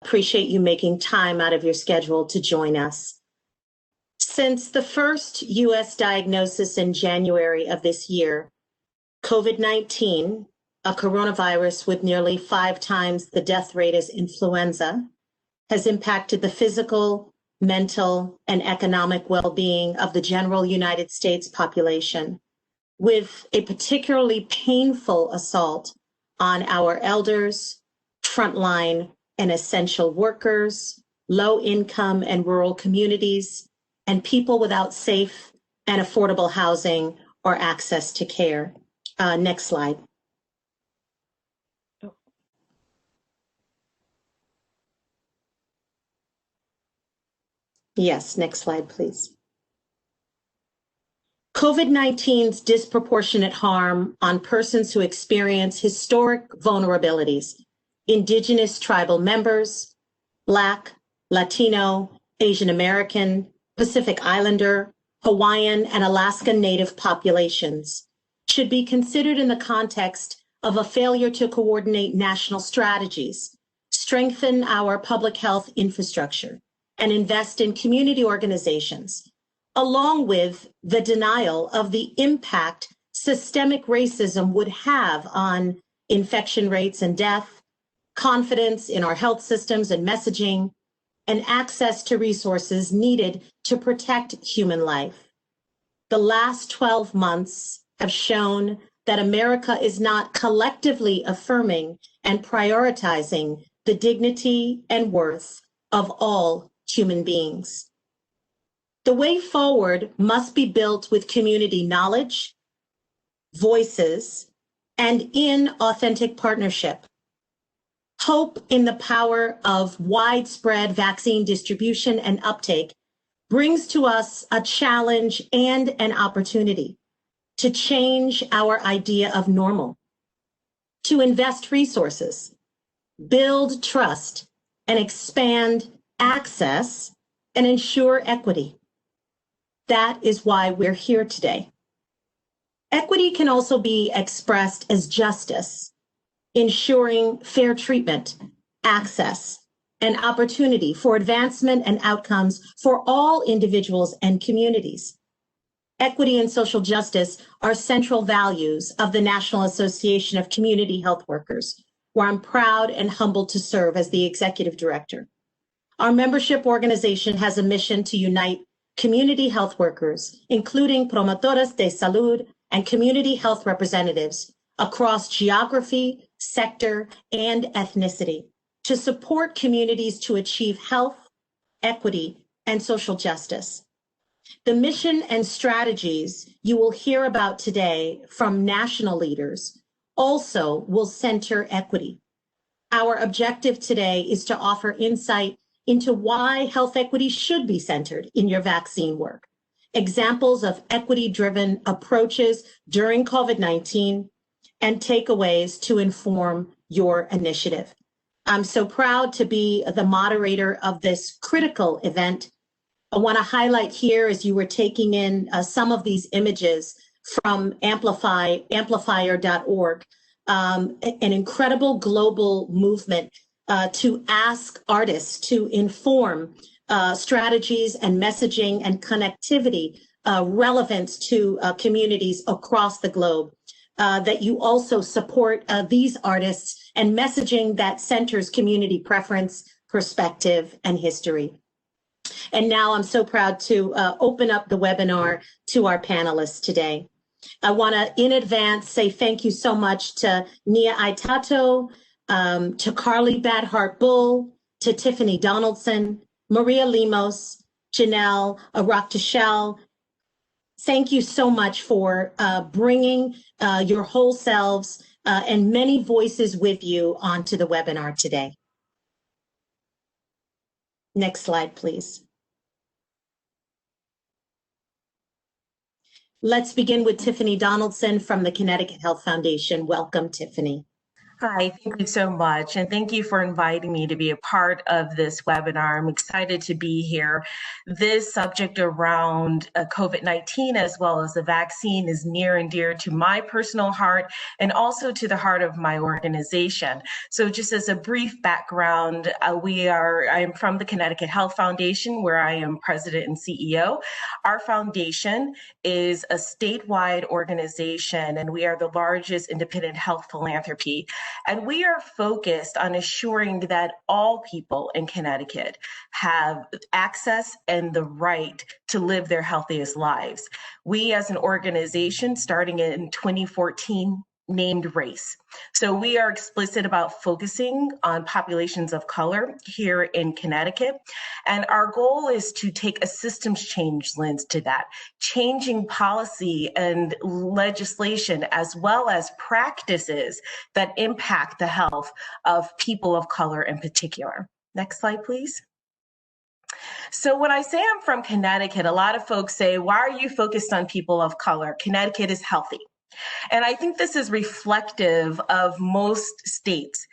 Appreciate you making time out of your schedule to join us. Since the first U.S. diagnosis in January of this year, COVID-19, a coronavirus with nearly 5 times the death rate as influenza, has impacted the physical, mental, and economic well-being of the general United States population, with a particularly painful assault on our elders, frontline and essential workers, low-income and rural communities, and people without safe and affordable housing or access to care. Next slide. Yes, next slide, please. COVID-19's disproportionate harm on persons who experience historic vulnerabilities, Indigenous tribal members, Black, Latino, Asian American, Pacific Islander, Hawaiian, and Alaska Native populations should be considered in the context of a failure to coordinate national strategies, strengthen our public health infrastructure, and invest in community organizations, along with the denial of the impact systemic racism would have on infection rates and death, confidence in our health systems and messaging, and access to resources needed to protect human life. The last 12 months have shown that America is not collectively affirming and prioritizing the dignity and worth of all human beings. The way forward must be built with community knowledge, voices, and in authentic partnership. Hope in the power of widespread vaccine distribution and uptake brings to us a challenge and an opportunity to change our idea of normal, to invest resources, build trust, and expand access and ensure equity. That is why we're here today. Equity can also be expressed as justice, ensuring fair treatment, access, and opportunity for advancement and outcomes for all individuals and communities. Equity and social justice are central values of the National Association of Community Health Workers, where I'm proud and humbled to serve as the executive director. Our membership organization has a mission to unite community health workers, including promotoras de salud and community health representatives across geography, sector, and ethnicity to support communities to achieve health, equity, and social justice. The mission and strategies you will hear about today from national leaders also will center equity. Our objective today is to offer insight into why health equity should be centered in your vaccine work, examples of equity-driven approaches during COVID-19, and takeaways to inform your initiative. I'm so proud to be the moderator of this critical event. I want to highlight here, as you were taking in some of these images from amplifier.org, an incredible global movement to ask artists to inform strategies and messaging and connectivity relevant to communities across the globe. That you also support these artists and messaging that centers community preference, perspective, and history. And now I'm so proud to open up the webinar to our panelists today. I want to, in advance, say thank you so much to Nia Aitato, to Carly Batthart Bull, to Tiffany Donaldson, Maria Lemos, Janelle Rafal. Thank you so much for bringing your whole selves and many voices with you onto the webinar today. Next slide, please. Let's begin with Tiffany Donaldson from the Connecticut Health Foundation. Welcome, Tiffany. Hi, thank you so much. And thank you for inviting me to be a part of this webinar. I'm excited to be here. This subject around COVID-19 as well as the vaccine is near and dear to my personal heart and also to the heart of my organization. So just as a brief background, I am from the Connecticut Health Foundation, where I am president and CEO. Our foundation is a statewide organization, and we are the largest independent health philanthropy. And we are focused on assuring that all people in Connecticut have access and the right to live their healthiest lives. We as an organization, starting in 2014, named race. So we are explicit about focusing on populations of color here in Connecticut. And our goal is to take a systems change lens to that, changing policy and legislation as well as practices that impact the health of people of color in particular. Next slide, please. So when I say I'm from Connecticut, a lot of folks say, why are you focused on people of color? Connecticut is healthy. And I think this is reflective of most states.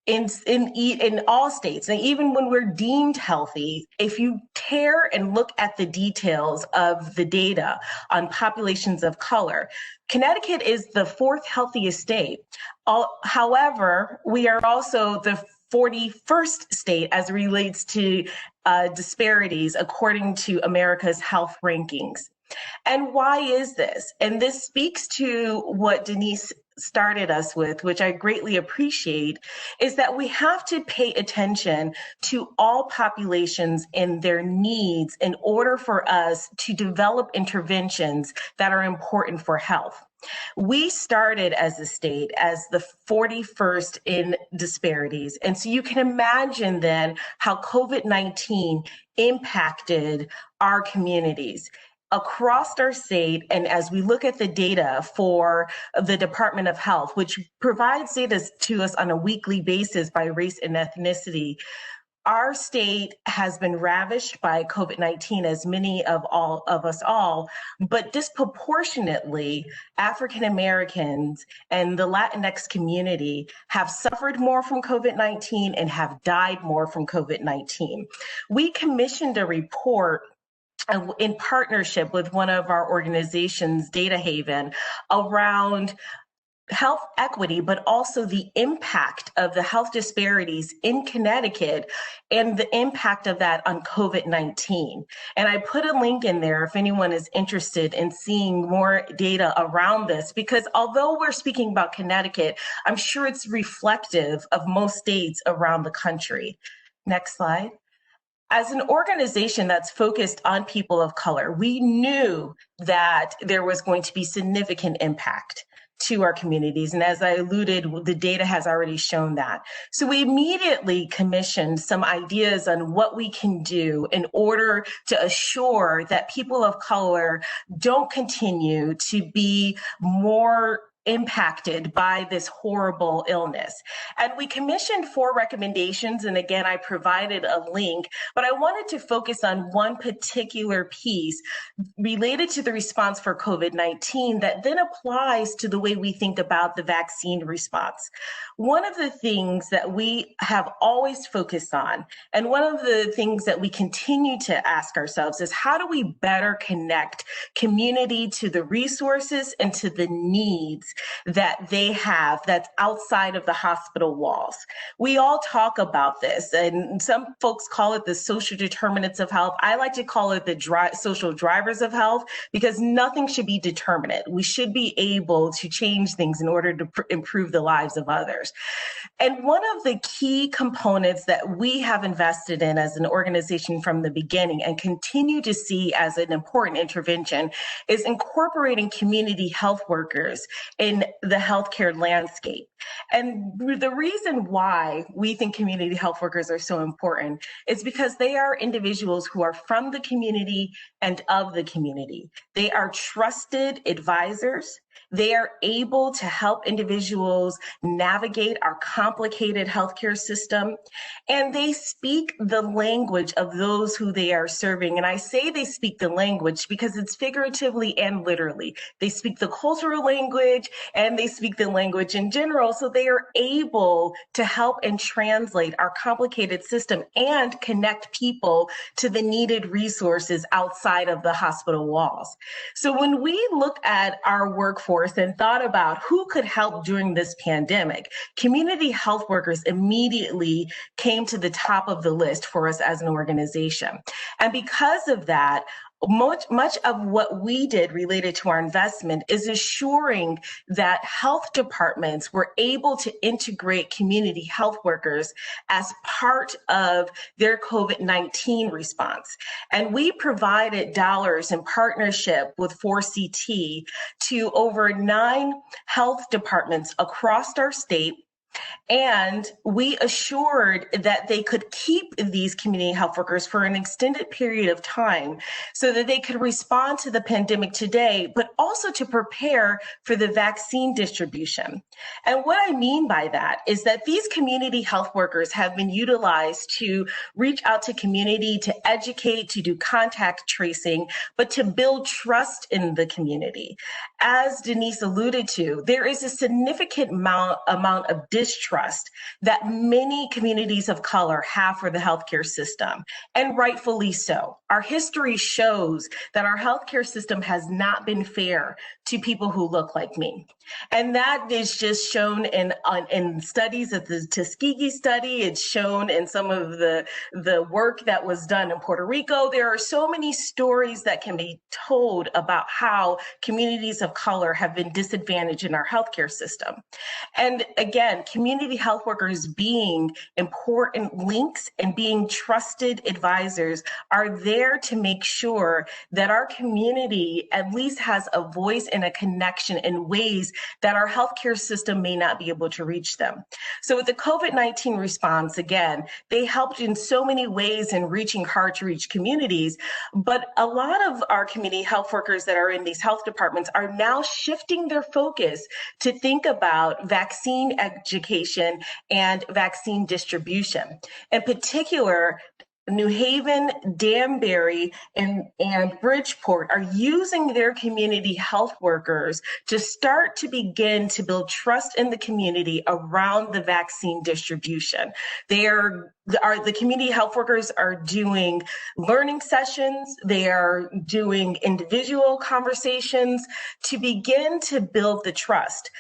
In all states, and even when we're deemed healthy, if you tear and look at the details of the data on populations of color, Connecticut is the fourth healthiest state. However, we are also the 41st state as it relates to disparities according to America's health rankings. And why is this? And this speaks to what Denise started us with, which I greatly appreciate, is that we have to pay attention to all populations and their needs in order for us to develop interventions that are important for health. We started as a state as the 41st in disparities. And so you can imagine then how COVID-19 impacted our communities across our state. And as we look at the data for the Department of Health, which provides data to us on a weekly basis by race and ethnicity, our state has been ravished by COVID-19, as many of us all, but disproportionately, African Americans and the Latinx community have suffered more from COVID-19 and have died more from COVID-19. We commissioned a report in partnership with one of our organizations, Data Haven, around health equity, but also the impact of the health disparities in Connecticut and the impact of that on COVID-19. And I put a link in there if anyone is interested in seeing more data around this, because although we're speaking about Connecticut, I'm sure it's reflective of most states around the country. Next slide. As an organization that's focused on people of color, we knew that there was going to be significant impact to our communities. And as I alluded, the data has already shown that. So we immediately commissioned some ideas on what we can do in order to assure that people of color don't continue to be more impacted by this horrible illness. And we commissioned 4 recommendations. And again, I provided a link, but I wanted to focus on one particular piece related to the response for COVID-19 that then applies to the way we think about the vaccine response. One of the things that we have always focused on, and one of the things that we continue to ask ourselves, is how do we better connect community to the resources and to the needs that they have that's outside of the hospital walls. We all talk about this, and some folks call it the social determinants of health. I like to call it the social drivers of health, because nothing should be determinate. We should be able to change things in order to improve the lives of others. And one of the key components that we have invested in as an organization from the beginning and continue to see as an important intervention is incorporating community health workers in the healthcare landscape. And the reason why we think community health workers are so important is because they are individuals who are from the community and of the community. They are trusted advisors. They are able to help individuals navigate our complicated healthcare system, and they speak the language of those who they are serving. And I say they speak the language because it's figuratively and literally. They speak the cultural language and they speak the language in general, so they are able to help and translate our complicated system and connect people to the needed resources outside of the hospital walls. So when we look at our workforce and thought about who could help during this pandemic, community health workers immediately came to the top of the list for us as an organization. And because of that, much of what we did related to our investment is assuring that health departments were able to integrate community health workers as part of their COVID-19 response. And we provided dollars in partnership with 4CT to over 9 health departments across our state. And we assured that they could keep these community health workers for an extended period of time so that they could respond to the pandemic today, but also to prepare for the vaccine distribution. And what I mean by that is that these community health workers have been utilized to reach out to community, to educate, to do contact tracing, but to build trust in the community. As Denise alluded to, there is a significant amount of distrust that many communities of color have for the healthcare system, and rightfully so. Our history shows that our healthcare system has not been fair to people who look like me. And that is just shown in studies of the Tuskegee study. It's shown in some of the work that was done in Puerto Rico. There are so many stories that can be told about how communities of color have been disadvantaged in our healthcare system. And again, community health workers being important links and being trusted advisors are there to make sure that our community at least has a voice and a connection in ways that our healthcare system may not be able to reach them. So with the COVID-19 response, again, they helped in so many ways in reaching hard to reach communities, but a lot of our community health workers that are in these health departments are now shifting their focus to think about vaccine education and vaccine distribution. In particular, New Haven, Danbury, and Bridgeport are using their community health workers to start to begin to build trust in the community around the vaccine distribution. The community health workers are doing learning sessions. They are doing individual conversations to begin to build the trust.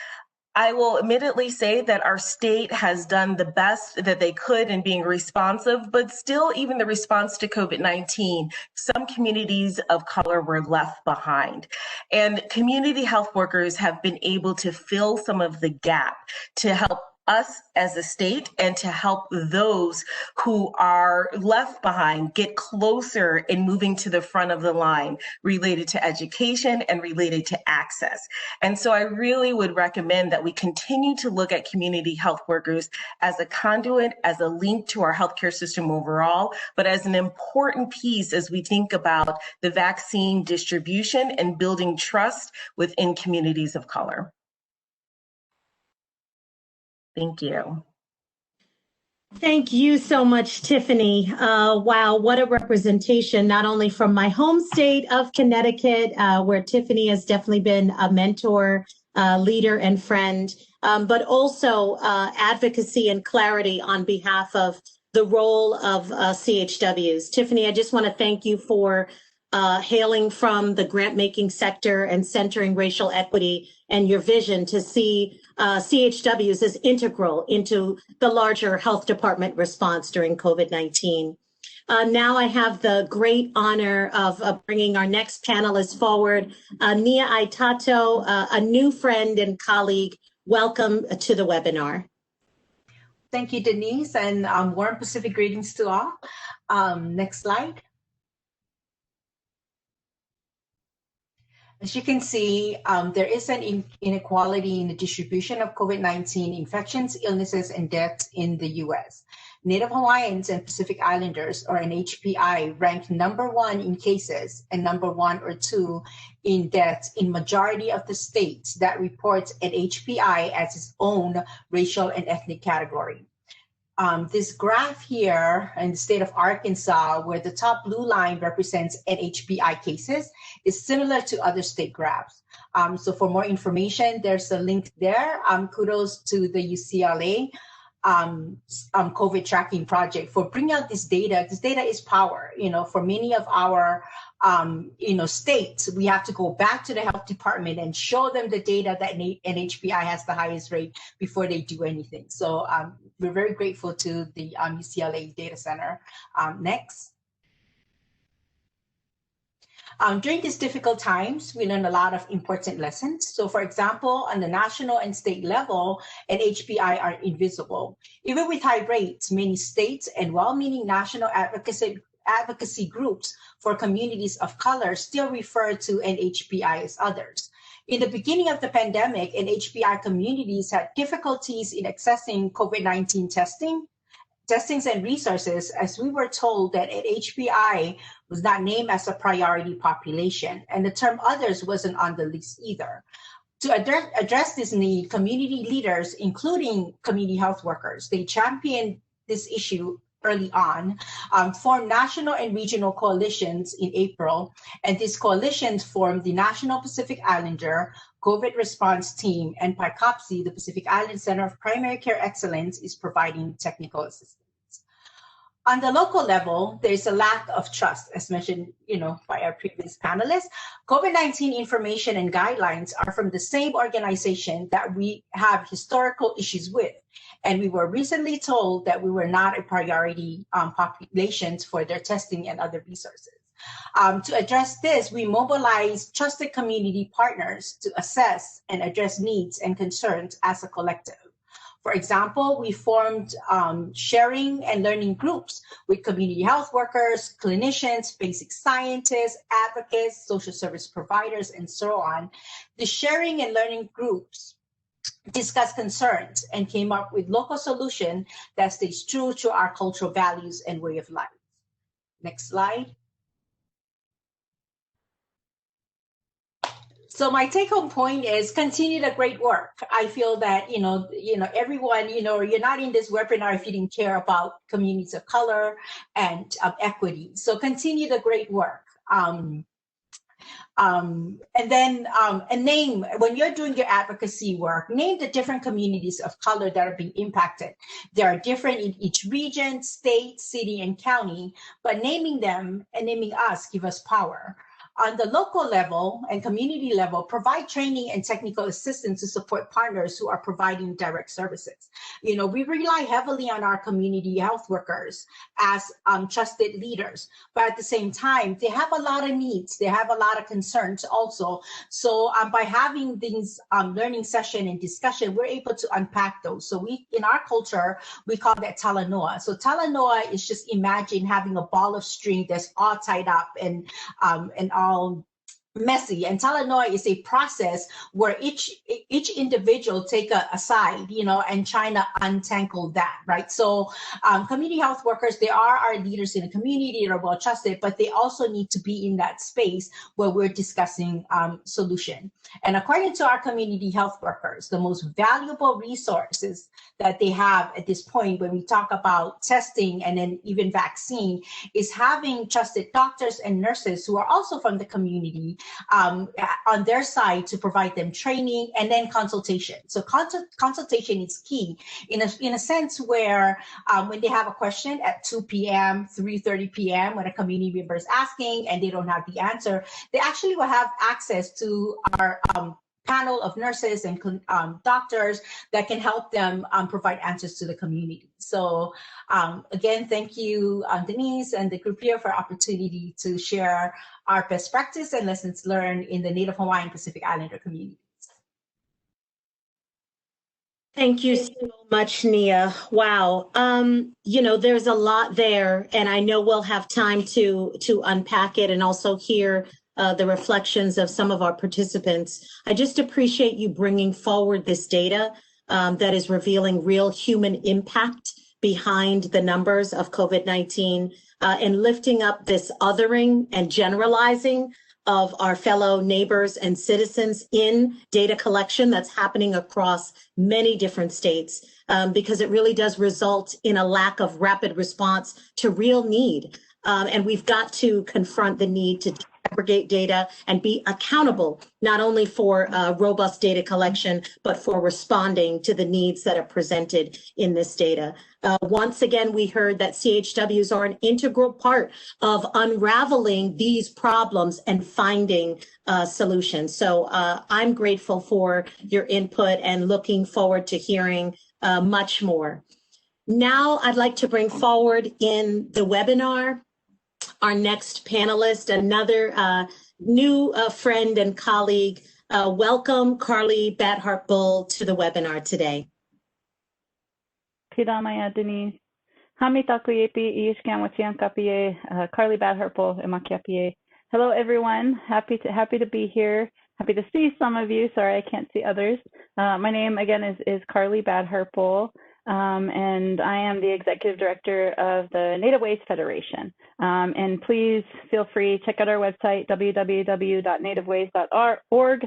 I will admittedly say that our state has done the best that they could in being responsive, but still, even the response to COVID-19, some communities of color were left behind. And community health workers have been able to fill some of the gap to help us as a state and to help those who are left behind get closer in moving to the front of the line related to education and related to access. And so I really would recommend that we continue to look at community health workers as a conduit, as a link to our healthcare system overall, but as an important piece as we think about the vaccine distribution and building trust within communities of color. Thank you. Thank you so much, Tiffany. Wow, what a representation, not only from my home state of Connecticut, where Tiffany has definitely been a mentor, leader, and friend, but also advocacy and clarity on behalf of the role of CHWs. Tiffany, I just want to thank you for hailing from the grant-making sector and centering racial equity and your vision to see CHWs as integral into the larger health department response during COVID-19. Now I have the great honor of bringing our next panelist forward, Nia Aitato, a new friend and colleague. Welcome to the webinar. Thank you, Denise, and warm Pacific greetings to all. Next slide. As you can see, there is an inequality in the distribution of COVID-19 infections, illnesses, and deaths in the U.S. Native Hawaiians and Pacific Islanders, or NHPI, ranked #1 in cases and #1 or 2 in deaths in majority of the states that reports NHPI as its own racial and ethnic category. This graph here in the state of Arkansas, where the top blue line represents NHPI cases, is similar to other state graphs. So for more information, there's a link there. Kudos to the UCLA COVID tracking project for bringing out this data. This data is power. For many of our states, we have to go back to the health department and show them the data that NHPI has the highest rate before they do anything. So we're very grateful to the UCLA Data Center. Next. During these difficult times, we learned a lot of important lessons. So for example, on the national and state level, NHPI are invisible. Even with high rates, many states and well-meaning national advocacy groups for communities of color still refer to NHPI as others. In the beginning of the pandemic, NHPI communities had difficulties in accessing COVID-19 testings and resources, as we were told that NHPI was not named as a priority population, and the term others wasn't on the list either. To address this need, community leaders, including community health workers, they championed this issue early on, formed national and regional coalitions in April, and these coalitions formed the National Pacific Islander COVID Response Team, and PICOPSI, the Pacific Island Center of Primary Care Excellence, is providing technical assistance. On the local level, there's a lack of trust, as mentioned, by our previous panelists. COVID-19 information and guidelines are from the same organization that we have historical issues with. And we were recently told that we were not a priority populations for their testing and other resources. To address this, we mobilized trusted community partners to assess and address needs and concerns as a collective. For example, we formed sharing and learning groups with community health workers, clinicians, basic scientists, advocates, social service providers, and so on. The sharing and learning groups discussed concerns and came up with local solution that stays true to our cultural values and way of life. Next slide. So my take-home point is continue the great work. I feel that everyone, you're not in this webinar if you didn't care about communities of color and equity. So continue the great work. And name, when you're doing your advocacy work, name the different communities of color that are being impacted. They are different in each region, state, city, and county, but naming them and naming us give us power. On the local level and community level, provide training and technical assistance to support partners who are providing direct services. We rely heavily on our community health workers as trusted leaders, but at the same time, they have a lot of needs. They have a lot of concerns also. So by having these learning session and discussion, we're able to unpack those. So in our culture, we call that talanoa. So talanoa is just imagine having a ball of string that's all tied up and all messy, and talanoa is a process where each individual take a side, and trying to untangle that, right? So community health workers, they are our leaders in the community, they're well trusted, but they also need to be in that space where we're discussing solution. And according to our community health workers, the most valuable resources that they have at this point when we talk about testing and then even vaccine is having trusted doctors and nurses who are also from the community on their side to provide them training and then consultation. So consultation is key in a sense where when they have a question at 2 p.m., 3:30 p.m., when a community member is asking and they don't have the answer, they actually will have access to our panel of nurses and doctors that can help them provide answers to the community. So again, thank you, Denise and the group here for opportunity to share our best practice and lessons learned in the Native Hawaiian Pacific Islander communities. Thank you so much, Nia. Wow. There's a lot there, and I know we'll have time to unpack it and also hear the reflections of some of our participants. I just appreciate you bringing forward this data that is revealing real human impact behind the numbers of COVID-19 and lifting up this othering and generalizing of our fellow neighbors and citizens in data collection that's happening across many different states, because it really does result in a lack of rapid response to real need. And we've got to confront the need to aggregate data and be accountable, not only for robust data collection, but for responding to the needs that are presented in this data. Once again, we heard that CHWs are an integral part of unraveling these problems and finding solutions. So I'm grateful for your input and looking forward to hearing much more. Now I'd like to bring forward in the webinar our next panelist, another new friend and colleague. Welcome, Carly Batthart Bull, to the webinar today. Kidamaya Denise. Hami takuyepi ishkamwatian kapie Carly Batthart Bull emakiapie. Hello everyone. Happy to be here. Happy to see some of you. Sorry I can't see others. My name again is Carly Batthart Bull. And I am the Executive Director of the Native Ways Federation. And please feel free, check out our website, www.nativeways.org,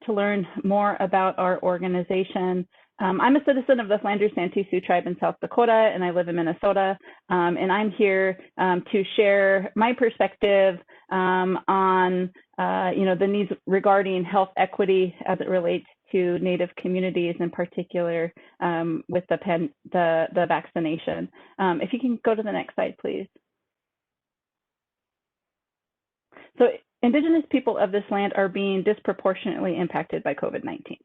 to learn more about our organization. I'm a citizen of the Flanders Santee Sioux tribe in South Dakota, and I live in Minnesota. And I'm here to share my perspective on the needs regarding health equity as it relates to Native communities, in particular with the vaccination. If you can go to the next slide, please. So Indigenous people of this land are being disproportionately impacted by COVID-19.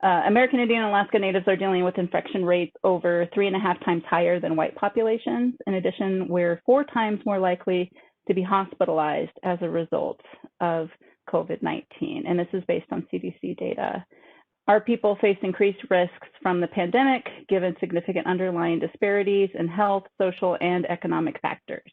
American Indian and Alaska Natives are dealing with infection rates over 3.5 times higher than white populations. In addition, we're 4 times more likely to be hospitalized as a result of COVID-19. And this is based on CDC data. Our people face increased risks from the pandemic, given significant underlying disparities in health, social, and economic factors.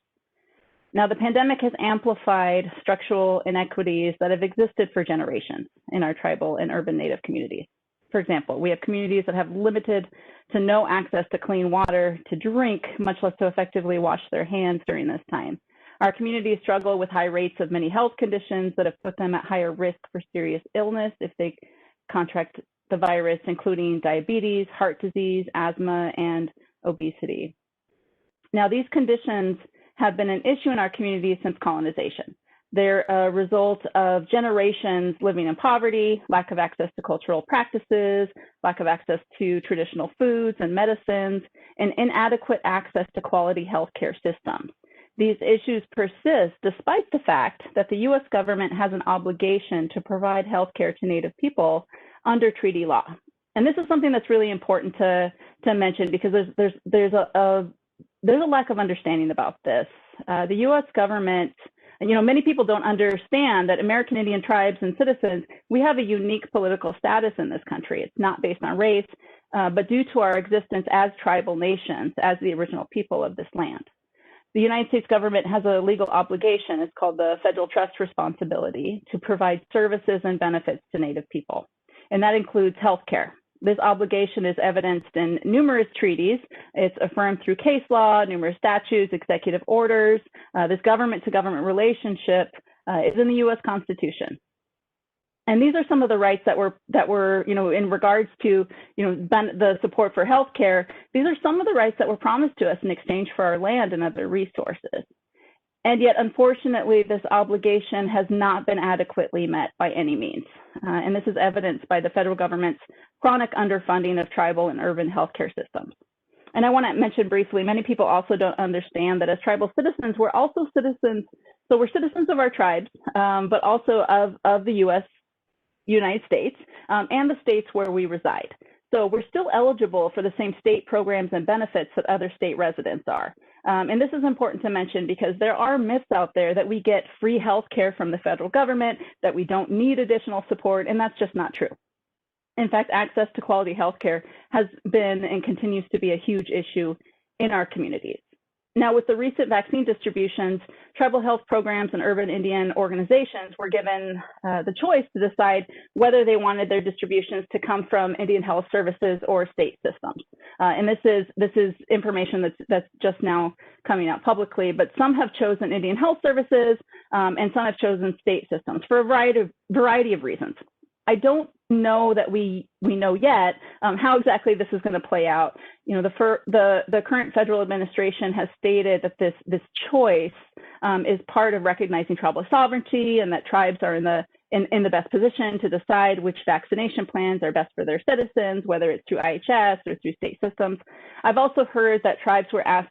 Now, the pandemic has amplified structural inequities that have existed for generations in our tribal and urban Native communities. For example, we have communities that have limited to no access to clean water to drink, much less to effectively wash their hands during this time. Our communities struggle with high rates of many health conditions that have put them at higher risk for serious illness if they contract the virus, including diabetes, heart disease, asthma, and obesity. Now, these conditions have been an issue in our communities since colonization. They're a result of generations living in poverty, lack of access to cultural practices, lack of access to traditional foods and medicines, and inadequate access to quality healthcare systems. These issues persist despite the fact that the U.S. government has an obligation to provide healthcare to Native people under treaty law. And this is something that's really important to mention, because there's a lack of understanding about this. The U.S. government, many people don't understand that American Indian tribes and citizens, we have a unique political status in this country. It's not based on race, but due to our existence as tribal nations, as the original people of this land. The United States government has a legal obligation, it's called the Federal Trust Responsibility, to provide services and benefits to Native people. And that includes healthcare. This obligation is evidenced in numerous treaties. It's affirmed through case law, numerous statutes, executive orders. This government-to-government relationship is in the U.S. Constitution. And these are some of the rights that were, in regards to, the support for healthcare. These are some of the rights that were promised to us in exchange for our land and other resources. And yet, unfortunately, this obligation has not been adequately met by any means. And this is evidenced by the federal government's chronic underfunding of tribal and urban healthcare systems. And I want to mention briefly, many people also don't understand that as tribal citizens, we're also citizens. So we're citizens of our tribes, but also of the United States and the states where we reside. So we're still eligible for the same state programs and benefits that other state residents are. And this is important to mention because there are myths out there that we get free health care from the federal government, that we don't need additional support, and that's just not true. In fact, access to quality health care has been and continues to be a huge issue in our communities. Now, with the recent vaccine distributions, tribal health programs and urban Indian organizations were given the choice to decide whether they wanted their distributions to come from Indian Health Services or state systems. And this is information that's just now coming out publicly, but some have chosen Indian Health Services and some have chosen state systems for a variety of reasons. I don't know that we know yet how exactly this is going to play out. You know, the current federal administration has stated that this choice is part of recognizing tribal sovereignty, and that tribes are in the best position to decide which vaccination plans are best for their citizens, whether it's through IHS or through state systems. I've also heard that tribes were asked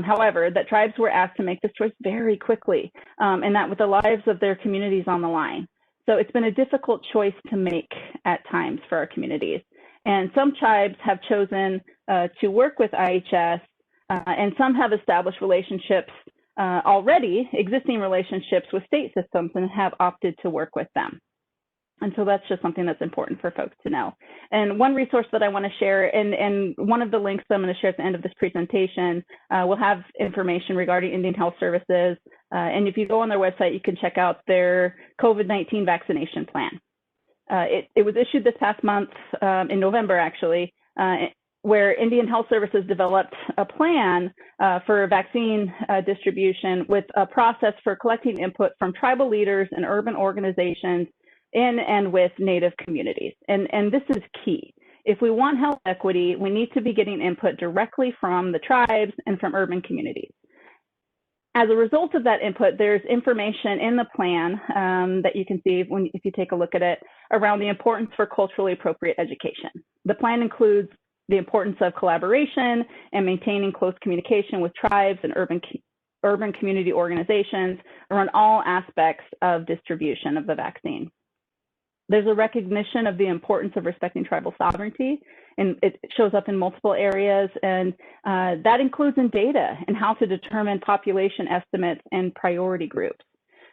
however, that tribes were asked to make this choice very quickly, and that with the lives of their communities on the line. So it's been a difficult choice to make at times for our communities. And some tribes have chosen to work with IHS, and some have established relationships already, existing relationships with state systems, and have opted to work with them. And so that's just something that's important for folks to know. And one resource that I want to share, and one of the links that I'm going to share at the end of this presentation will have information regarding Indian Health Services. And if you go on their website, you can check out their COVID-19 vaccination plan. It was issued this past month, in November actually, where Indian Health Services developed a plan for vaccine distribution with a process for collecting input from tribal leaders and urban organizations in and with Native communities. And this is key. If we want health equity, we need to be getting input directly from the tribes and from urban communities. As a result of that input, there's information in the plan that you can see if you take a look at it around the importance for culturally appropriate education. The plan includes the importance of collaboration and maintaining close communication with tribes and urban community organizations around all aspects of distribution of the vaccine. There's a recognition of the importance of respecting tribal sovereignty, and it shows up in multiple areas, and that includes in data and how to determine population estimates and priority groups.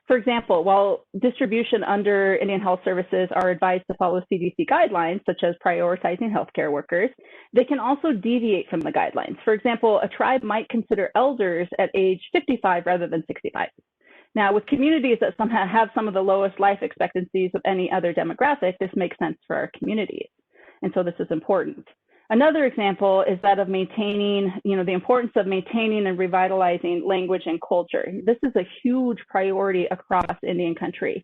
For example, while distribution under Indian Health Services are advised to follow CDC guidelines, such as prioritizing healthcare workers, they can also deviate from the guidelines. For example, a tribe might consider elders at age 55 rather than 65. Now, with communities that somehow have some of the lowest life expectancies of any other demographic, this makes sense for our communities. And so this is important. Another example is that of maintaining, the importance of maintaining and revitalizing language and culture. This is a huge priority across Indian country.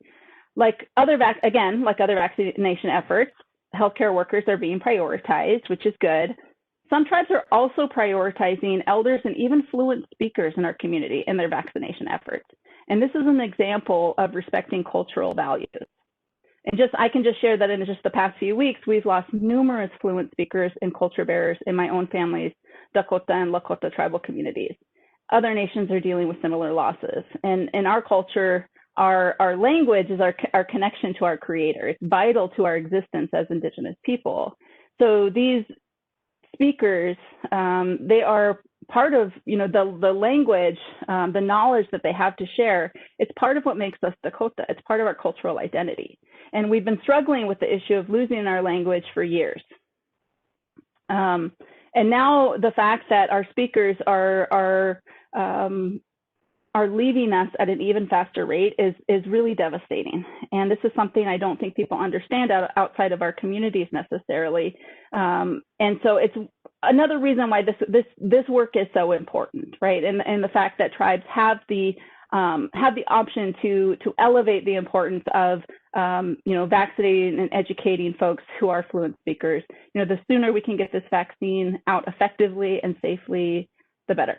Like other vaccination efforts, healthcare workers are being prioritized, which is good. Some tribes are also prioritizing elders and even fluent speakers in our community in their vaccination efforts. And this is an example of respecting cultural values. And I can just share that in just the past few weeks, we've lost numerous fluent speakers and culture bearers in my own family's Dakota and Lakota tribal communities. Other nations are dealing with similar losses. And in our culture, our language is our connection to our creator. It's vital to our existence as Indigenous people. So these speakers, they are part of the language, the knowledge that they have to share. It's part of what makes us Dakota. It's part of our cultural identity. And we've been struggling with the issue of losing our language for years. And now the fact that our speakers are leaving us at an even faster rate is really devastating. And this is something I don't think people understand outside of our communities necessarily. And so it's another reason why this work is so important, right? And the fact that tribes have the option to elevate the importance of vaccinating and educating folks who are fluent speakers. The sooner we can get this vaccine out effectively and safely, the better.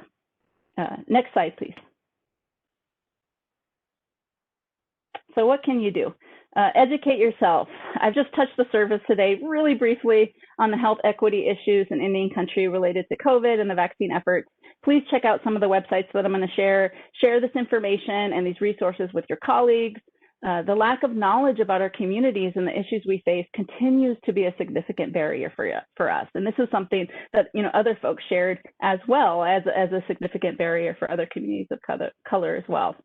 Next slide, please. So what can you do? Educate yourself. I've just touched the surface today really briefly on the health equity issues in Indian country related to COVID and the vaccine efforts. Please check out some of the websites that I'm going to share. Share this information and these resources with your colleagues. The lack of knowledge about our communities and the issues we face continues to be a significant barrier for us. And this is something that other folks shared as well as a significant barrier for other communities of color as well.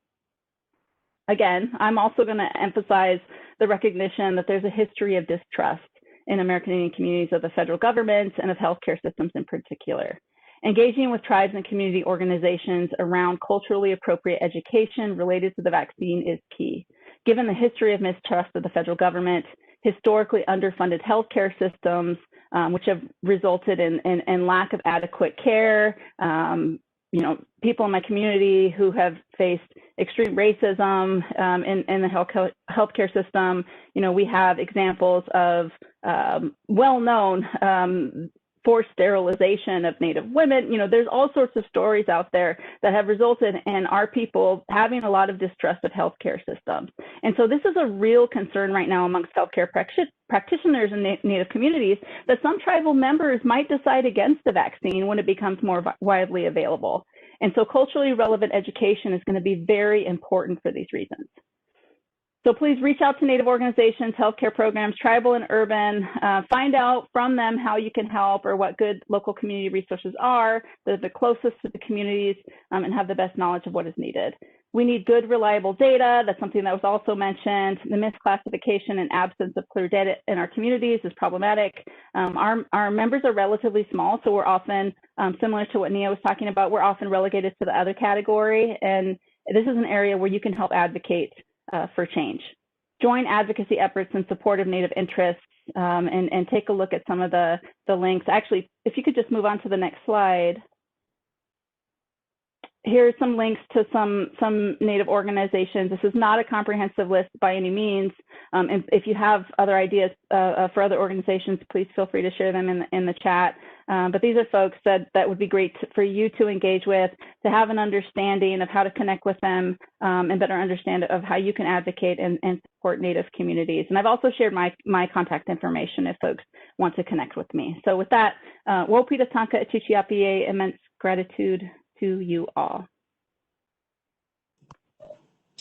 Again, I'm also going to emphasize the recognition that there's a history of distrust in American Indian communities of the federal government and of healthcare systems in particular. Engaging with tribes and community organizations around culturally appropriate education related to the vaccine is key. Given the history of mistrust of the federal government, historically underfunded healthcare systems, which have resulted in lack of adequate care. People in my community who have faced extreme racism in the healthcare system. We have examples of well-known forced sterilization of Native women. There's all sorts of stories out there that have resulted in our people having a lot of distrust of healthcare systems. And so this is a real concern right now amongst healthcare practitioners in Native communities, that some tribal members might decide against the vaccine when it becomes more widely available. And so culturally relevant education is going to be very important for these reasons. So please reach out to Native organizations, healthcare programs, tribal and urban, find out from them how you can help or what good local community resources are that are the closest to the communities and have the best knowledge of what is needed. We need good, reliable data. That's something that was also mentioned. The misclassification and absence of clear data in our communities is problematic. Our members are relatively small, so we're often, similar to what Nia was talking about, we're often relegated to the other category. And this is an area where you can help advocate for change. Join advocacy efforts in support of Native interests and take a look at some of the links. Actually, if you could just move on to the next slide. Here are some links to some Native organizations. This is not a comprehensive list by any means. And if you have other ideas for other organizations, please feel free to share them in the chat. But these are folks that would be great for you to engage with, to have an understanding of how to connect with them and better understand of how you can advocate and support Native communities. And I've also shared my contact information if folks want to connect with me. So with that, Wopita Tanka Atuchiapie, immense gratitude to you all.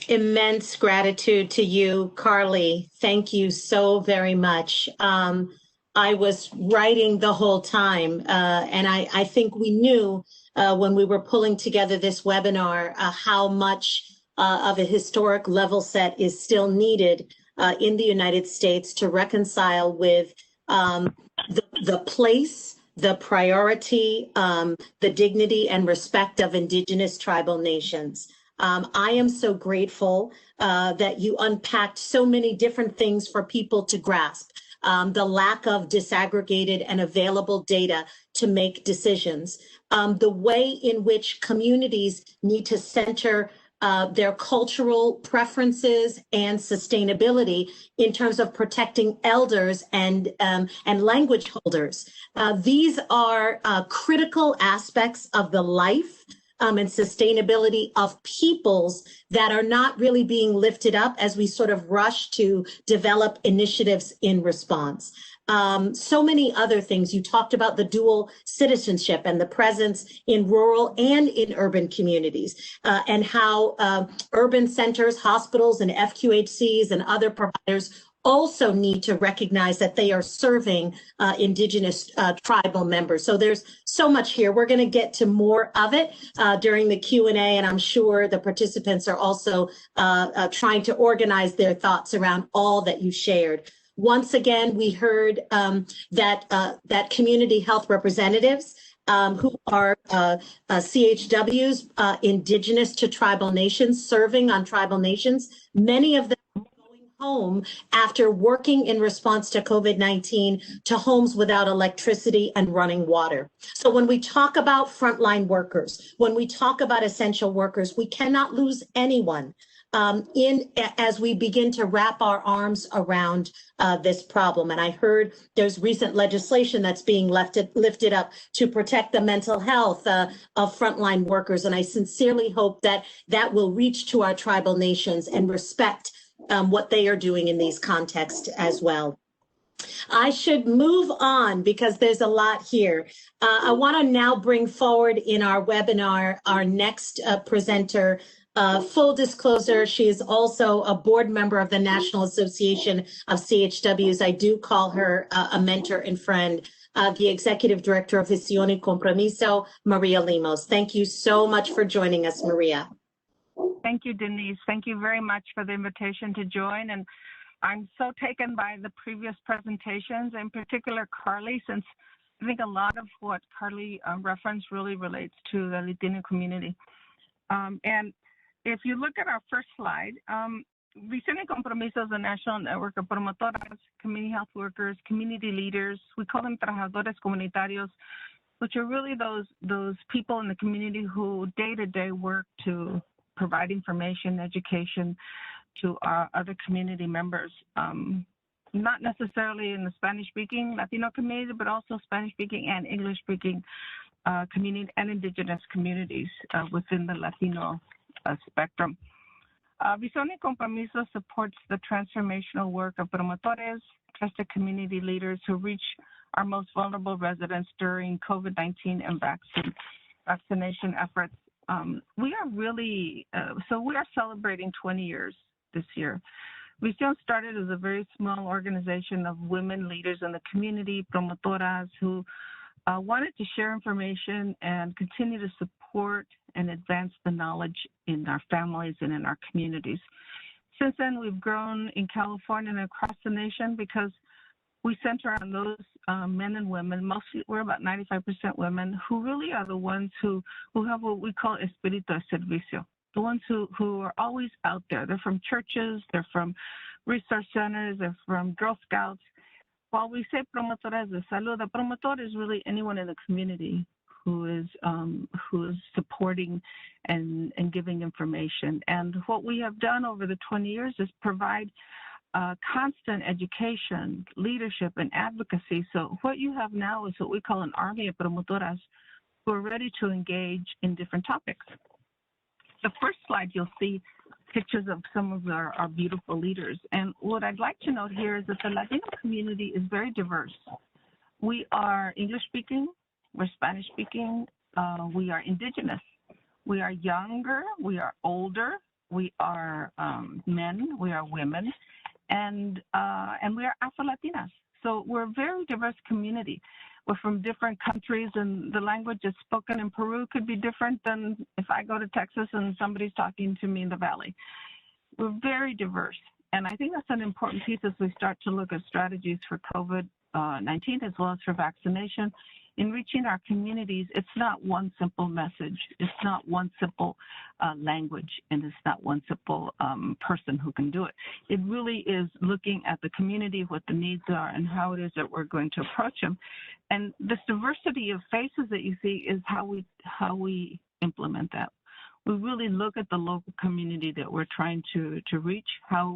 Immense gratitude to you, Carly. Thank you so very much. I was writing the whole time, and I think we knew when we were pulling together this webinar how much of a historic level set is still needed in the United States to reconcile with the place, the priority, the dignity and respect of Indigenous tribal nations. I am so grateful that you unpacked so many different things for people to grasp. The lack of disaggregated and available data to make decisions, the way in which communities need to center their cultural preferences and sustainability in terms of protecting elders and language holders. These are critical aspects of the life and sustainability of peoples that are not really being lifted up as we sort of rush to develop initiatives in response. So many other things. You talked about the dual citizenship and the presence in rural and in urban communities, and how urban centers, hospitals, and FQHCs and other providers also need to recognize that they are serving Indigenous tribal members. So there's so much here. We're going to get to more of it during the Q&A, and I'm sure the participants are also trying to organize their thoughts around all that you shared. Once again, we heard that community health representatives who are CHWs, Indigenous to tribal nations, serving on tribal nations, many of them home after working in response to COVID-19 to homes without electricity and running water. So when we talk about frontline workers, when we talk about essential workers, we cannot lose anyone as we begin to wrap our arms around this problem. And I heard there's recent legislation that's being lifted up to protect the mental health of frontline workers. And I sincerely hope that that will reach to our tribal nations and respect what they are doing in these contexts as well. I should move on because there's a lot here. I want to now bring forward in our webinar our next presenter. Full disclosure, she is also a board member of the National Association of CHWs. I do call her a mentor and friend. The Executive Director of Vicini Compromiso, Maria Lemos. Thank you so much for joining us, Maria. Thank you, Denise. Thank you very much for the invitation to join. And I'm so taken by the previous presentations, in particular Carly, since I think a lot of what Carly referenced really relates to the Latino community. And if you look at our first slide, Vicini Compromiso is a national network of promotoras, community health workers, community leaders. We call them trabajadores comunitarios, which are really those people in the community who day-to-day work to provide information, education to our other community members. Not necessarily in the Spanish-speaking Latino community, but also Spanish-speaking and English-speaking community and indigenous communities within the Latino spectrum. Vicini Compromiso supports the transformational work of promotores, trusted community leaders who reach our most vulnerable residents during COVID-19 and vaccination efforts. We are really, so we are celebrating 20 years this year. Vicini started as a very small organization of women leaders in the community, promotoras, who wanted to share information and continue to support and advance the knowledge in our families and in our communities. Since then, we've grown in California and across the nation because we center on those men and women, mostly we're about 95% women, who really are the ones who have what we call espíritu de servicio, the ones who are always out there. They're from churches, they're from resource centers, they're from Girl Scouts. While we say promotoras de salud, a promotor is really anyone in the community who is supporting and giving information. And what we have done over the 20 years is provide constant education, leadership, and advocacy. So what you have now is what we call an army of promotoras who are ready to engage in different topics. The first slide, you'll see pictures of some of our beautiful leaders. And what I'd like to note here is that the Latino community is very diverse. We are English-speaking, we're Spanish-speaking, we are indigenous, we are younger, we are older, we are men, we are women, and we are Afro-Latinas. So we're a very diverse community. We're from different countries, and the language that's spoken in Peru could be different than if I go to Texas and somebody's talking to me in the Valley. We're very diverse, and I think that's an important piece as we start to look at strategies for COVID-19 as well as for vaccination. In reaching our communities, it's not one simple message. It's not one simple language, and it's not one simple person who can do it. It really is looking at the community, what the needs are, and how it is that we're going to approach them. And this diversity of faces that you see is how we implement that. We really look at the local community that we're trying to reach.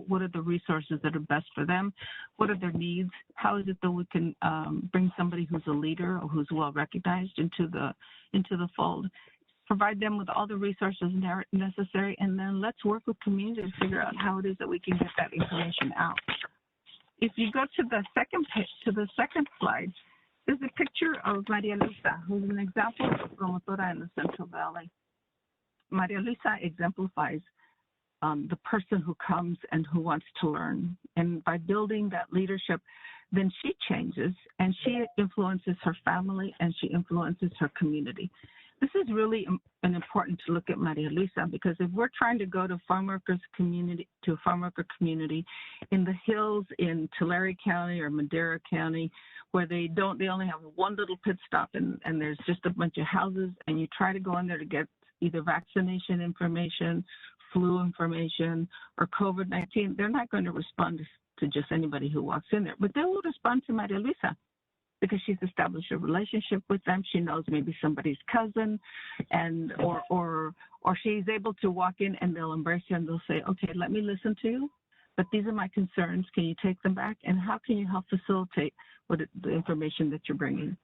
What are the resources that are best for them? What are their needs? How is it that we can bring somebody who's a leader or who's well recognized into the fold? Provide them with all the resources necessary, and then let's work with community to figure out how it is that we can get that information out. If you go to the second page, to the second slide, there's a picture of Maria Luisa, who's an example of a promotora in the Central Valley. Maria Luisa exemplifies the person who comes and who wants to learn. And by building that leadership, then she changes and she influences her family and she influences her community. This is really important to look at Maria Luisa, because if we're trying to go to a farm worker community in the hills in Tulare County or Madera County, where they only have one little pit stop and there's just a bunch of houses, and you try to go in there to get either vaccination information, flu information, or COVID-19, they're not going to respond to just anybody who walks in there, but they will respond to Maria Luisa because she's established a relationship with them. She knows maybe somebody's cousin, and or she's able to walk in and they'll embrace her and they'll say, okay, let me listen to you, but these are my concerns. Can you take them back? And how can you help facilitate the information that you're bringing?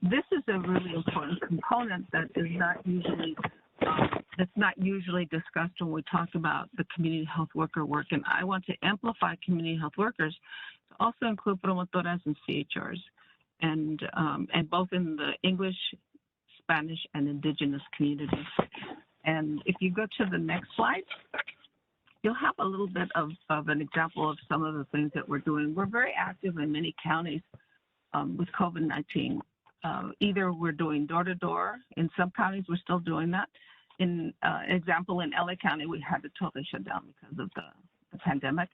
This is a really important component that is not usually that's not usually discussed when we talk about the community health worker work. And I want to amplify community health workers to also include promotoras and CHRs, and both in the English, Spanish, and indigenous communities. And if you go to the next slide, you'll have a little bit of an example of some of the things that we're doing. We're very active in many counties with COVID-19. Either we're doing door-to-door. In some counties, we're still doing that. In example, in LA County, we had to totally shut down because of the pandemic.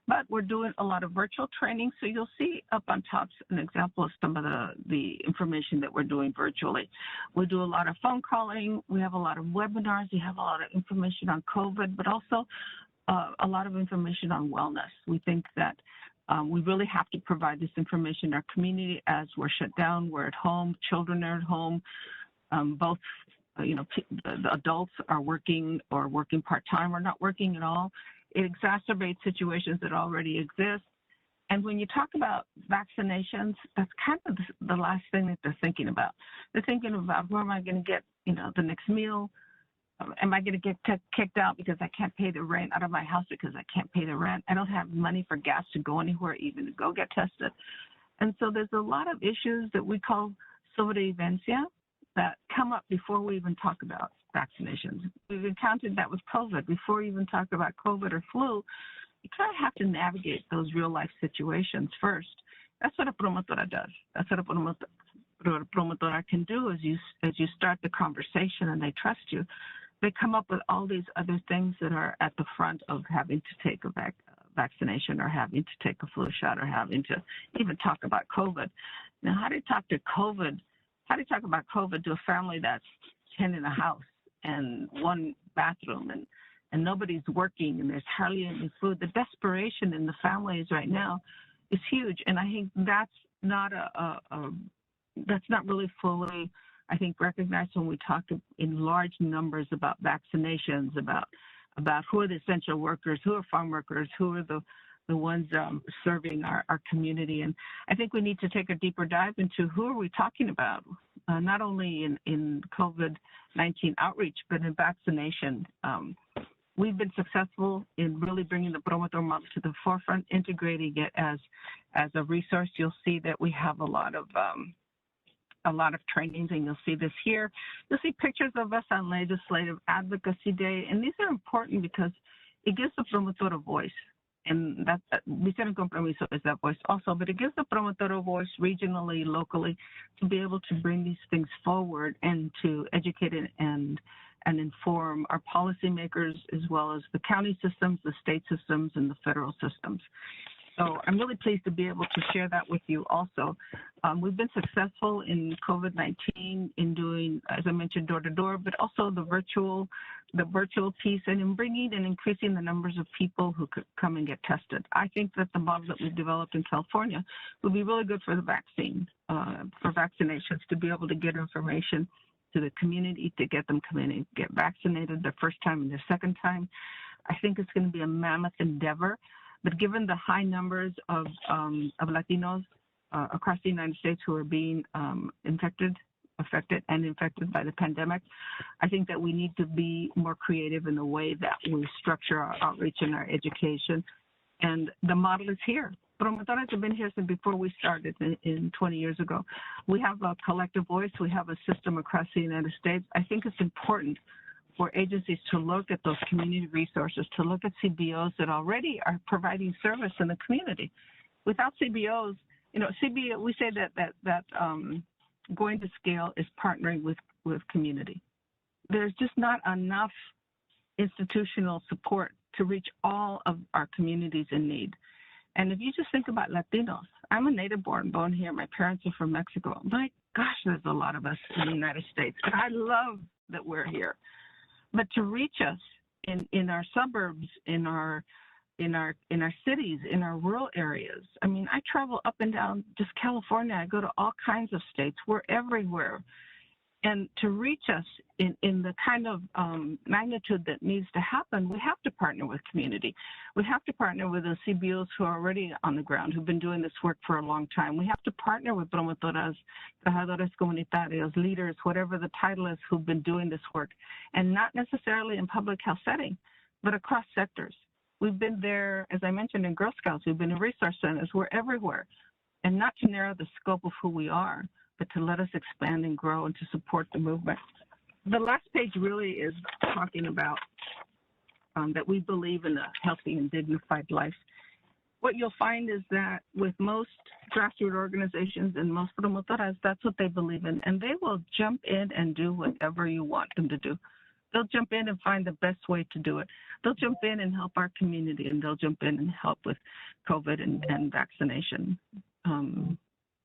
But we're doing a lot of virtual training. So you'll see up on top an example of some of the information that we're doing virtually. We do a lot of phone calling. We have a lot of webinars. We have a lot of information on COVID, but also a lot of information on wellness. We think that we really have to provide this information in our community as we're shut down, we're at home, children are at home, both, the adults are working or working part-time or not working at all. It exacerbates situations that already exist. And when you talk about vaccinations, that's kind of the last thing that they're thinking about. They're thinking about, where am I going to get, the next meal? Am I going to get kicked out because I can't pay the rent out of my house because I can't pay the rent? I don't have money for gas to go anywhere, even to go get tested. And so there's a lot of issues that we call sobrevivencia that come up before we even talk about vaccinations. We've encountered that with COVID. Before you even talk about COVID or flu, you kind of have to navigate those real life situations first. That's what a promotora does. That's what a promotora can do as you start the conversation and they trust you. They come up with all these other things that are at the front of having to take a vaccination or having to take a flu shot or having to even talk about COVID. Now, how do you talk about COVID to a family that's 10 in a house and one bathroom and nobody's working and there's hardly any food? The desperation in the families right now is huge, and I think that's not really fully, I think, recognized when we talk in large numbers about vaccinations, about who are the essential workers, who are farm workers, who are the ones serving our community. And I think we need to take a deeper dive into who are we talking about, not only in COVID-19 outreach, but in vaccination. We've been successful in really bringing the promotor model to the forefront, integrating it as a resource. You'll see that we have a lot of trainings, and you'll see this here. You'll see pictures of us on Legislative Advocacy Day, and these are important because it gives the promotor a voice, and that Vicini Compromiso is that voice also, but it gives the promotor a voice regionally, locally, to be able to bring these things forward and to educate and inform our policymakers, as well as the county systems, the state systems, and the federal systems. So I'm really pleased to be able to share that with you also. We've been successful in COVID-19 in doing, as I mentioned, door-to-door, but also the virtual piece, and in bringing and increasing the numbers of people who could come and get tested. I think that the model that we've developed in California would be really good for the vaccine, for vaccinations, to be able to get information to the community, to get them come in and get vaccinated their first time and their second time. I think it's going to be a mammoth endeavor. But given the high numbers of Latinos across the United States who are being affected by the pandemic, I think that we need to be more creative in the way that we structure our outreach and our education. And the model is here. Promotoras have been here since before we started in 20 years ago. We have a collective voice. We have a system across the United States. I think it's important for agencies to look at those community resources, to look at CBOs that already are providing service in the community. Without CBOs, we say that going to scale is partnering with community. There's just not enough institutional support to reach all of our communities in need. And if you just think about Latinos, I'm a native-born here. My parents are from Mexico. My gosh, there's a lot of us in the United States. And I love that we're here. But to reach us in our suburbs, in our cities, in our rural areas, I mean, I travel up and down just California. I go to all kinds of states. We're everywhere. And to reach us in the kind of magnitude that needs to happen, we have to partner with community. We have to partner with the CBOs who are already on the ground, who've been doing this work for a long time. We have to partner with promotoras, trabajadores comunitarios, leaders, whatever the title is, who've been doing this work, and not necessarily in public health setting, but across sectors. We've been there, as I mentioned, in Girl Scouts. We've been in resource centers. We're everywhere. And not to narrow the scope of who we are, but to let us expand and grow and to support the movement. The last page really is talking about that we believe in a healthy and dignified life. What you'll find is that with most grassroots organizations and most promotoras, that's what they believe in, and they will jump in and do whatever you want them to do. They'll jump in and find the best way to do it. They'll jump in and help our community, and they'll jump in and help with COVID and vaccination.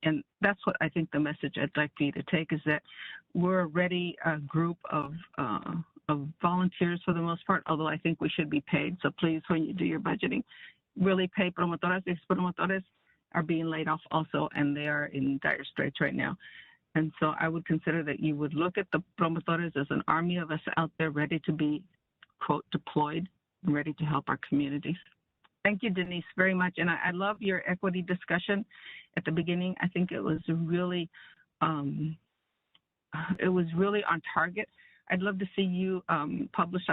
And that's what I think the message I'd like for you to take is that we're already a group of volunteers for the most part, although I think we should be paid. So please, when you do your budgeting, really pay promotoras. These promotores are being laid off also, and they are in dire straits right now. And so I would consider that you would look at the promotores as an army of us out there ready to be, quote, deployed and ready to help our communities. Thank you, Denise, very much. And I love your equity discussion at the beginning. I think it was really on target. I'd love to see you publish,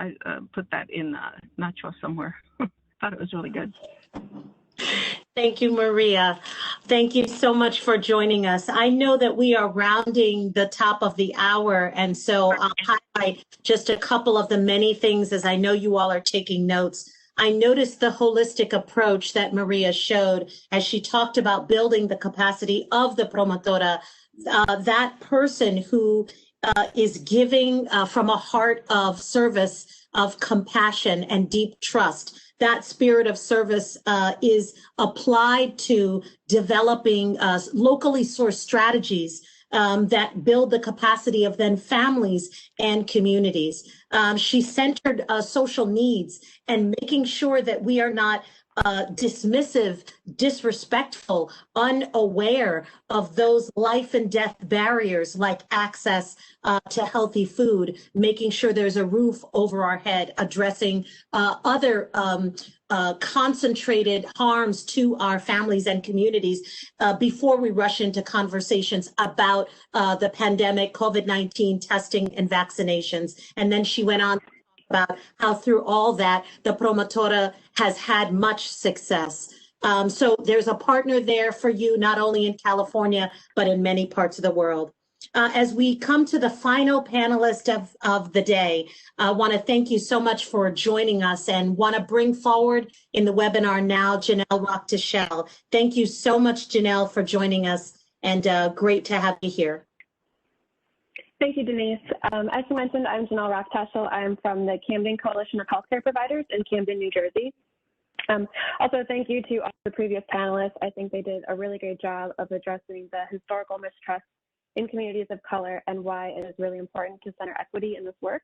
put that in Nacho somewhere. Thought it was really good. Thank you, Maria. Thank you so much for joining us. I know that we are rounding the top of the hour, and so I'll highlight just a couple of the many things as I know you all are taking notes. I noticed the holistic approach that Maria showed as she talked about building the capacity of the promotora, that person who is giving from a heart of service, of compassion and deep trust. That spirit of service is applied to developing locally sourced strategies that build the capacity of then families and communities. She centered social needs and making sure that we are not dismissive, disrespectful, unaware of those life and death barriers like access to healthy food, making sure there's a roof over our head, addressing other concentrated harms to our families and communities before we rush into conversations about the pandemic, COVID-19 testing and vaccinations. And then she went on about how through all that, the promotora has had much success. So there's a partner there for you, not only in California, but in many parts of the world. As we come to the final panelist of the day, I want to thank you so much for joining us and want to bring forward in the webinar now, Janelle Rafal. Thank you so much, Janelle, for joining us, and great to have you here. Thank you, Denise. As you mentioned, I'm Janelle Rafal. I'm from the Camden Coalition of Healthcare Providers in Camden, New Jersey. Also, thank you to all the previous panelists. I think they did a really great job of addressing the historical mistrust in communities of color and why it is really important to center equity in this work.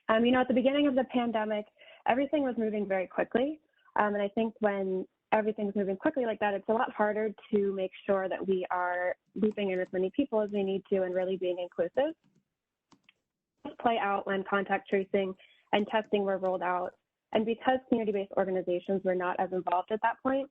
At the beginning of the pandemic, everything was moving very quickly. And I think when everything's moving quickly like that, it's a lot harder to make sure that we are looping in as many people as we need to and really being inclusive. Play out when contact tracing and testing were rolled out. And because community-based organizations were not as involved at that point,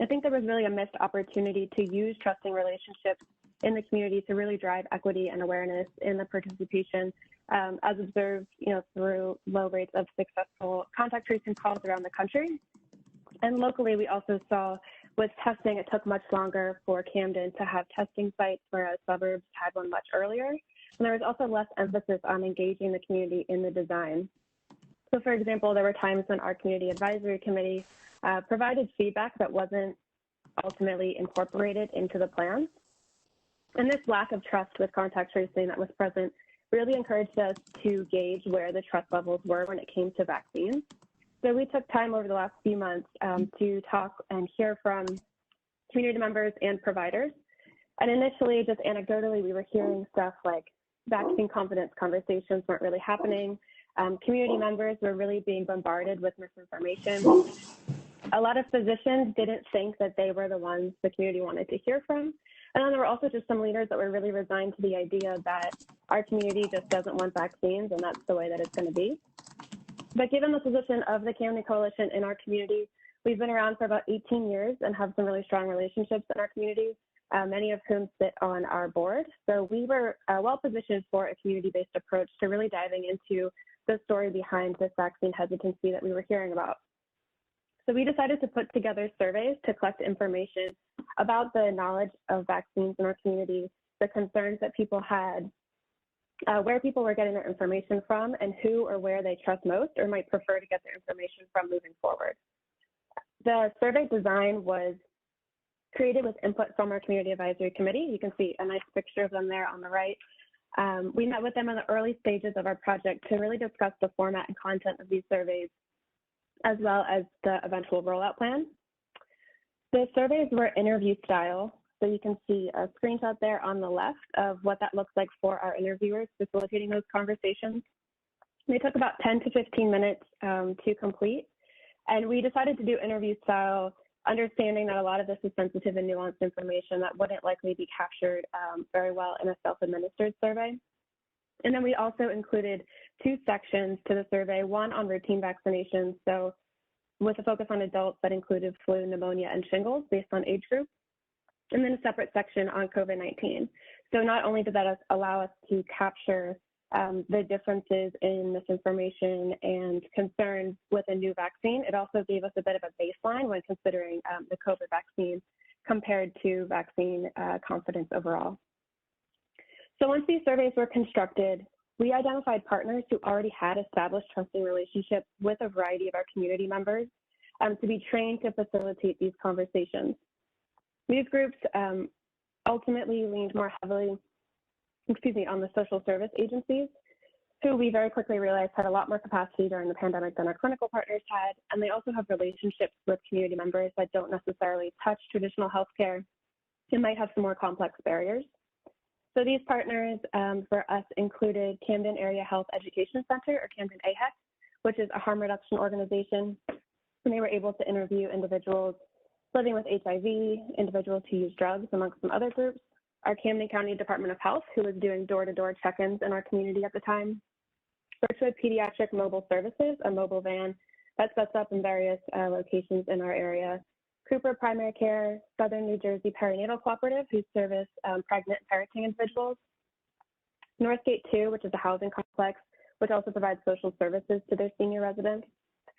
I think there was really a missed opportunity to use trusting relationships in the community to really drive equity and awareness in the participation, as observed, through low rates of successful contact tracing calls around the country. And locally, we also saw with testing, it took much longer for Camden to have testing sites, whereas suburbs had one much earlier. And there was also less emphasis on engaging the community in the design. So for example, there were times when our community advisory committee provided feedback that wasn't ultimately incorporated into the plan. And this lack of trust with contact tracing that was present really encouraged us to gauge where the trust levels were when it came to vaccines. So we took time over the last few months to talk and hear from community members and providers. And initially, just anecdotally, we were hearing stuff like vaccine confidence conversations weren't really happening. Community members were really being bombarded with misinformation. A lot of physicians didn't think that they were the ones the community wanted to hear from. And then there were also just some leaders that were really resigned to the idea that our community just doesn't want vaccines and that's the way that it's going to be. But given the position of the Camden Coalition in our community, we've been around for about 18 years and have some really strong relationships in our community, many of whom sit on our board. So we were well positioned for a community-based approach to really diving into the story behind this vaccine hesitancy that we were hearing about. So we decided to put together surveys to collect information about the knowledge of vaccines in our community, the concerns that people had, where people were getting their information from, and who or where they trust most or might prefer to get their information from moving forward. The survey design was created with input from our Community Advisory Committee. You can see a nice picture of them there on the right. We met with them in the early stages of our project to really discuss the format and content of these surveys, as well as the eventual rollout plan. The surveys were interview style, so you can see a screenshot there on the left of what that looks like for our interviewers facilitating those conversations. They took about 10 to 15 minutes to complete. And we decided to do interview style, understanding that a lot of this is sensitive and nuanced information that wouldn't likely be captured very well in a self-administered survey. And then we also included 2 sections to the survey, one on routine vaccinations, so with a focus on adults that included flu, pneumonia, and shingles based on age group, and then a separate section on COVID-19. So not only did that allow us to capture the differences in misinformation and concerns with a new vaccine, it also gave us a bit of a baseline when considering the COVID vaccine compared to vaccine confidence overall. So once these surveys were constructed, we identified partners who already had established trusting relationships with a variety of our community members to be trained to facilitate these conversations. These groups ultimately leaned more heavily, on the social service agencies, who we very quickly realized had a lot more capacity during the pandemic than our clinical partners had, and they also have relationships with community members that don't necessarily touch traditional healthcare and might have some more complex barriers. So these partners for us included Camden Area Health Education Center, or Camden AHEC, which is a harm reduction organization, and they were able to interview individuals living with HIV, individuals who use drugs, amongst some other groups. Our Camden County Department of Health, who was doing door-to-door check-ins in our community at the time. Birchwood Pediatric Mobile Services, a mobile van that sets up in various locations in our area. Cooper Primary Care, Southern New Jersey Perinatal Cooperative, who service pregnant and parenting individuals. Northgate 2, which is a housing complex, which also provides social services to their senior residents.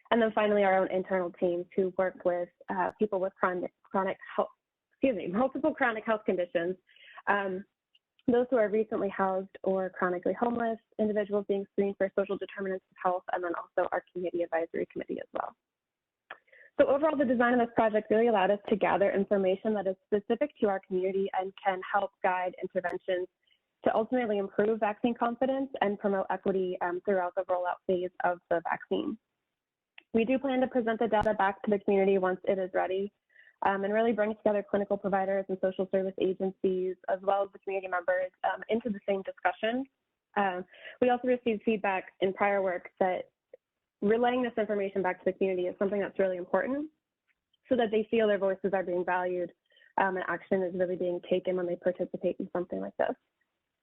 And then finally, our own internal teams who work with people with multiple chronic health conditions. Those who are recently housed or chronically homeless, individuals being screened for social determinants of health, and then also our community advisory committee as well. So overall, the design of this project really allowed us to gather information that is specific to our community and can help guide interventions to ultimately improve vaccine confidence and promote equity throughout the rollout phase of the vaccine. We do plan to present the data back to the community once it is ready, and really bring together clinical providers and social service agencies, as well as the community members into the same discussion. We also received feedback in prior work that relaying this information back to the community is something that's really important so that they feel their voices are being valued and action is really being taken when they participate in something like this.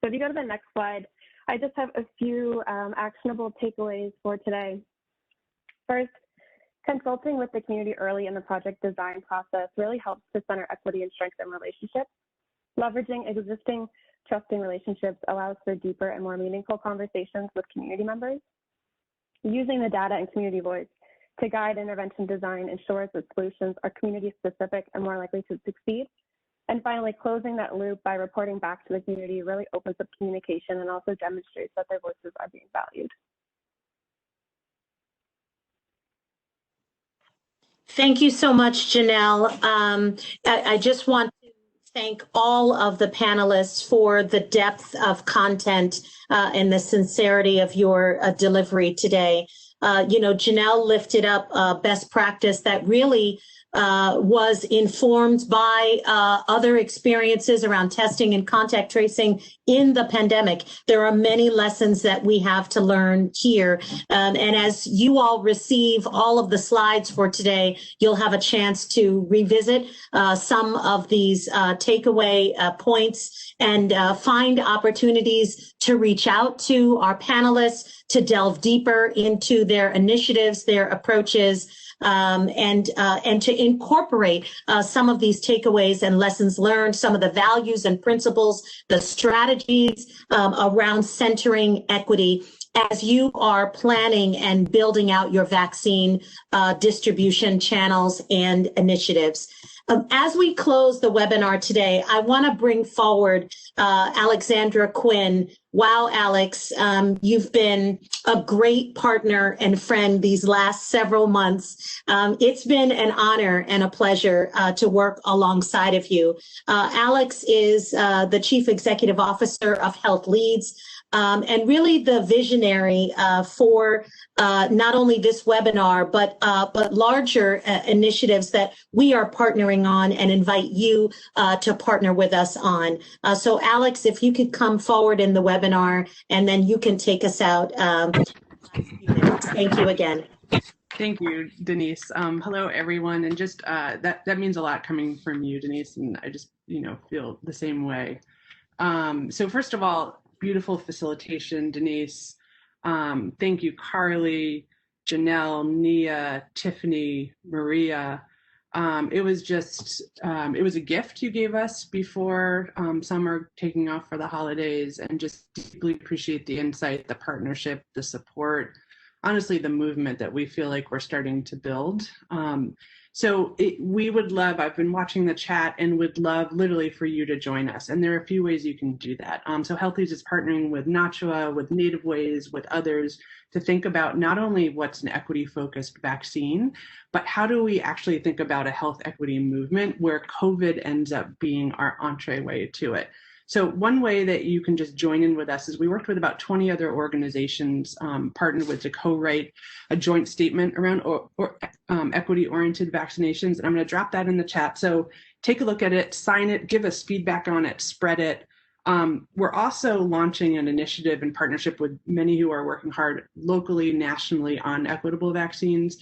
So if you go to the next slide, I just have a few actionable takeaways for today. First, consulting with the community early in the project design process really helps to center equity and strengthen relationships. Leveraging existing trusting relationships allows for deeper and more meaningful conversations with community members. Using the data and community voice to guide intervention design ensures that solutions are community specific and more likely to succeed. And finally, closing that loop by reporting back to the community really opens up communication and also demonstrates that their voices are being valued. Thank you so much, Janelle. I just want to thank all of the panelists for the depth of content and the sincerity of your delivery today. Janelle lifted up best practice that really was informed by other experiences around testing and contact tracing in the pandemic. There are many lessons that we have to learn here. And as you all receive all of the slides for today, you'll have a chance to revisit some of these takeaway points and find opportunities to reach out to our panelists, to delve deeper into their initiatives, their approaches, and to incorporate some of these takeaways and lessons learned, some of the values and principles, the strategies around centering equity as you are planning and building out your vaccine distribution channels and initiatives. As we close the webinar today, I want to bring forward Alexandra Quinn. Wow, Alex, you've been a great partner and friend these last several months. It's been an honor and a pleasure to work alongside of you. Alex is the Chief Executive Officer of Health Leads, and really the visionary for not only this webinar, but larger initiatives that we are partnering on and invite you to partner with us on. So Alex, if you could come forward in the webinar, and then you can take us out Thank you again. Thank you, Denise. Hello, everyone. And just that means a lot coming from you, Denise. And I just, feel the same way. So first of all, beautiful facilitation, Denise. Thank you, Carly, Janelle, Nia, Tiffany, Maria. It was just, it was a gift you gave us before summer taking off for the holidays, and just deeply appreciate the insight, the partnership, the support, honestly, the movement that we feel like we're starting to build. We would love, I've been watching the chat and would love literally for you to join us. And there are a few ways you can do that. So Healthies is partnering with NACHWA, with Native Ways, with others to think about not only what's an equity focused vaccine, but how do we actually think about a health equity movement where COVID ends up being our entryway to it. So one way that you can just join in with us is we worked with about 20 other organizations, partnered with to co-write a joint statement around equity-oriented vaccinations. And I'm going to drop that in the chat. So take a look at it, sign it, give us feedback on it, spread it. We're also launching an initiative in partnership with many who are working hard locally, nationally on equitable vaccines.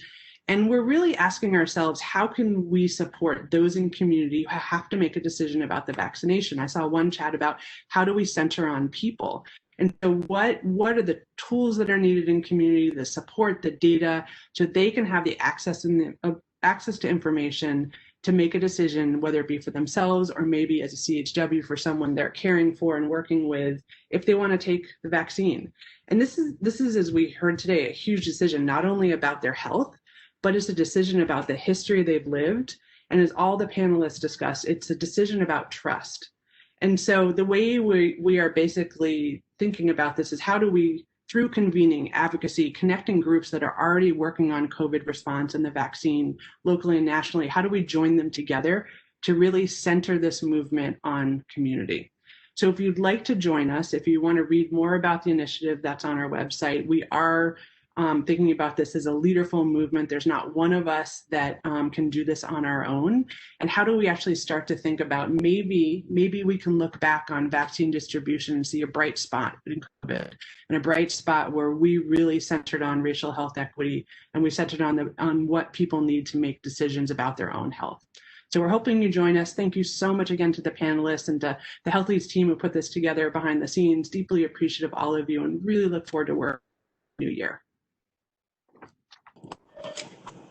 And we're really asking ourselves, how can we support those in community who have to make a decision about the vaccination? I saw one chat about how do we center on people? And so what are the tools that are needed in community, the support, the data, so they can have the access to information to make a decision, whether it be for themselves or maybe as a CHW for someone they're caring for and working with, if they want to take the vaccine. And this is, as we heard today, a huge decision, not only about their health, but it's a decision about the history they've lived. And as all the panelists discussed, it's a decision about trust. And so the way we are basically thinking about this is how do we, through convening, advocacy, connecting groups that are already working on COVID response and the vaccine locally and nationally, how do we join them together to really center this movement on community? So if you'd like to join us, if you want to read more about the initiative that's on our website, we are thinking about this as a leaderful movement. There's not one of us that can do this on our own. And how do we actually start to think about maybe we can look back on vaccine distribution and see a bright spot in COVID, and a bright spot where we really centered on racial health equity, and we centered on what people need to make decisions about their own health. So we're hoping you join us. Thank you so much again to the panelists and to the Healthies team who put this together behind the scenes. Deeply appreciative of all of you, and really look forward to work new year.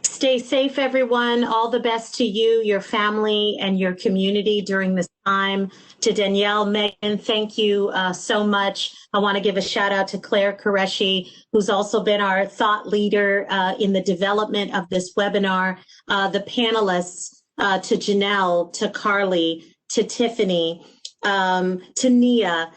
Stay safe, everyone. All the best to you, your family, and your community during this time. To Danielle, Megan, thank you so much. I want to give a shout out to Claire Qureshi, who's also been our thought leader in the development of this webinar. The panelists, to Janelle, to Carly, to Tiffany, to Nia,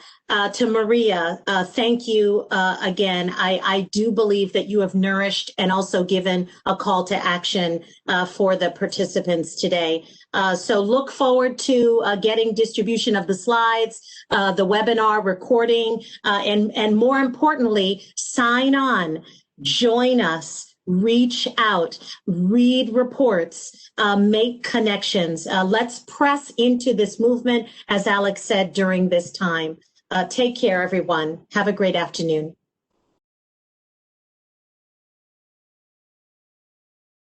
to Maria, thank you again. I do believe that you have nourished and also given a call to action for the participants today. So look forward to getting distribution of the slides, the webinar recording, and more importantly, sign on, join us, reach out, read reports, make connections. Let's press into this movement, as Alex said, during this time. Take care, everyone. Have a great afternoon.